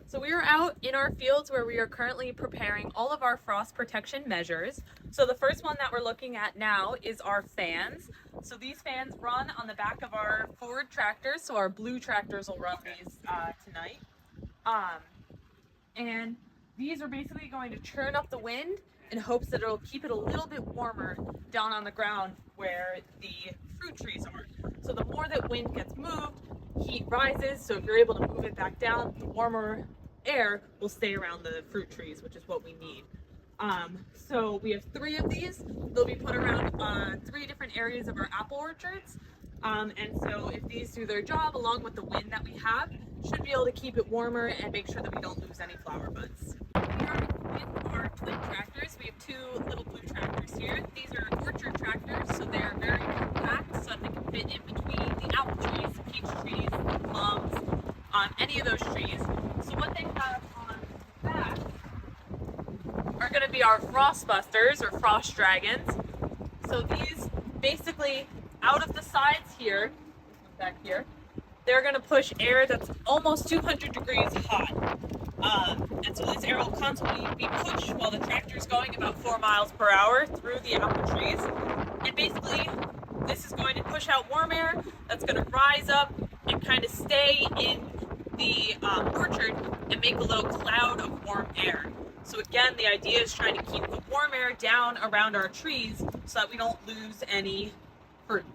So we are out in our fields where we are currently preparing all of our frost protection measures. So the first one that we're looking at now is our fans. So these fans run on the back of our Ford tractors. So our blue tractors will run these tonight. And these are basically going to churn up the wind in hopes that it'll keep it a little bit warmer down on the ground where the fruit trees are. So the more that wind gets moved, heat rises. So if you're able to move it back down, the warmer air will stay around the fruit trees, which is what we need. So we have 3 of these. They'll be put around 3 different areas of our apple orchards. And so if these do their job, along with the wind that we have, should be able to keep it warmer and make sure that we don't lose any flower buds. Here with our twin tractors, we have 2 little blue tractors here. These are orchard tractors, so they're very compact, so that they can fit in between the apple trees, the peach trees, the plums, any of those trees. So what they have on the back are going to be our frost busters or frost dragons. So these basically, out of the sides here, back here, they're going to push air that's almost 200 degrees hot. And so this air will constantly be pushed while the tractor is going about 4 miles per hour through the apple trees. And basically, this is going to push out warm air that's going to rise up and kind of stay in the orchard and make a little cloud of warm air. So again, the idea is trying to keep the warm air down around our trees so that we don't lose any fruit.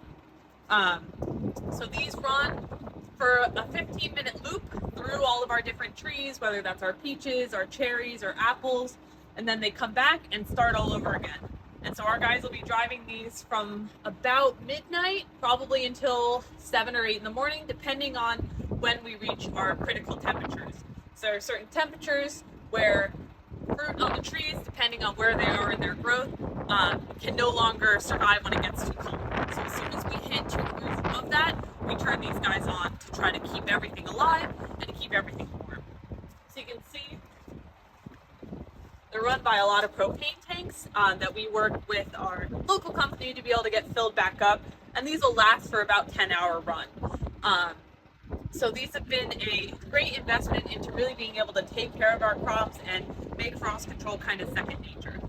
So these run for a 15-minute loop through all of our different trees, whether that's our peaches, our cherries, or apples, and then they come back and start all over again. And so our guys will be driving these from about midnight, probably until 7 or 8 in the morning, depending on when we reach our critical temperatures. So there are certain temperatures where fruit on the trees, depending on where they are in their growth, can no longer survive when it gets too cold. So as soon as we hit 2 degrees above that, we turn these guys on to try to keep everything alive and to keep everything warm. So you can see they're run by a lot of propane tanks that we work with our local company to be able to get filled back up, and these will last for about 10-hour run. So these have been a great investment into really being able to take care of our crops and make frost control kind of second nature.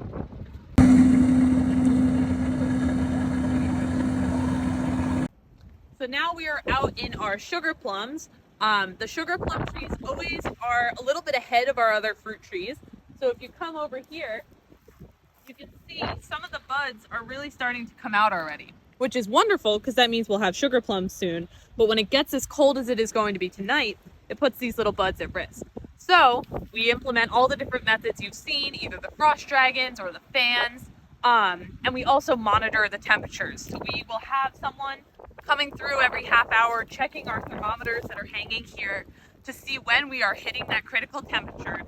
So now we are out in our sugar plums. The sugar plum trees always are a little bit ahead of our other fruit trees. So if you come over here, you can see some of the buds are really starting to come out already, which is wonderful because that means we'll have sugar plums soon. But when it gets as cold as it is going to be tonight, it puts these little buds at risk. So we implement all the different methods you've seen, either the frost dragons or the fans, and we also monitor the temperatures. So we will have someone coming through every half hour, checking our thermometers that are hanging here to see when we are hitting that critical temperature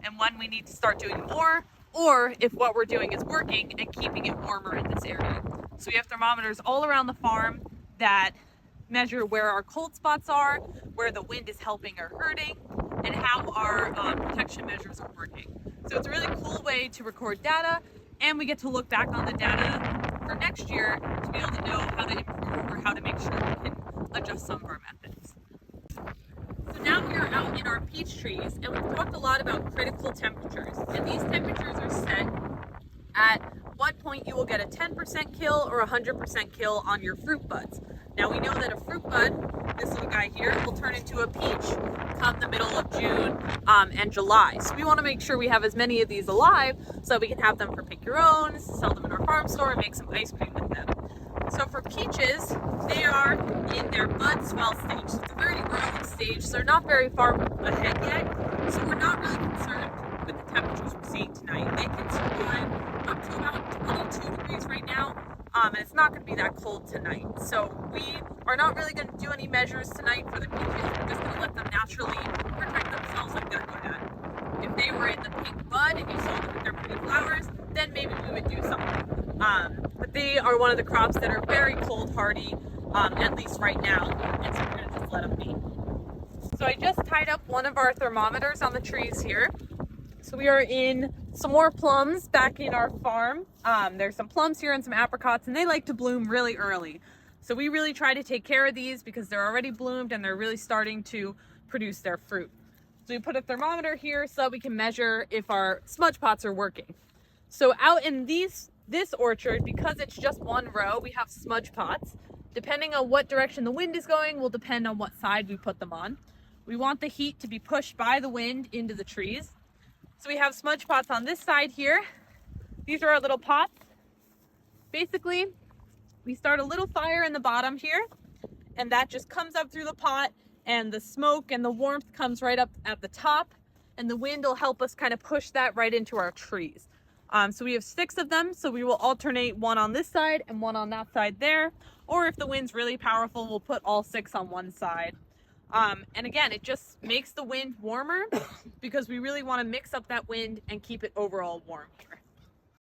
and when we need to start doing more, or if what we're doing is working and keeping it warmer in this area. So we have thermometers all around the farm that measure where our cold spots are, where the wind is helping or hurting, and how our protection measures are working. So it's a really cool way to record data, and we get to look back on the data for next year to be able to know how to improve or how to make sure we can adjust some of our methods. So now we are out in our peach trees, and we've talked a lot about critical temperatures, and these temperatures are set at what point you will get a 10% kill or 100% kill on your fruit buds. Now we know that a fruit bud, this little guy here, will turn into a peach come the middle of June and July. So we want to make sure we have as many of these alive so that we can have them for pick your own, sell them in our farm store, and make some ice cream with them. So for peaches, they are in their bud swell stage. So it's a very early stage, so they're not very far ahead yet. So we're not really concerned with the temperatures we're seeing tonight. They can survive up to about 22 degrees right now, and it's not going to be that cold tonight. So we are not really going to do any measures tonight for the peaches. We're just going to let them naturally protect themselves like they're good at. If they were in the pink bud and you saw them with their pretty flowers, then maybe we would do something. But they are one of the crops that are very cold hardy, at least right now, and so we're going to just let them be. So I just tied up one of our thermometers on the trees here. So we are in some more plums back in our farm. There's some plums here and some apricots, and they like to bloom really early. So we really try to take care of these because they're already bloomed and they're really starting to produce their fruit. So we put a thermometer here so that we can measure if our smudge pots are working. So out in this orchard, because it's just one row, we have smudge pots. Depending on what direction the wind is going will depend on what side we put them on. We want the heat to be pushed by the wind into the trees. So we have smudge pots on this side here. These are our little pots. Basically, we start a little fire in the bottom here, and that just comes up through the pot, and the smoke and the warmth comes right up at the top, and the wind will help us kind of push that right into our trees. So we have 6 of them, so we will alternate one on this side and one on that side there. Or if the wind's really powerful, we'll put all 6 on one side. And again, it just makes the wind warmer because we really want to mix up that wind and keep it overall warm here.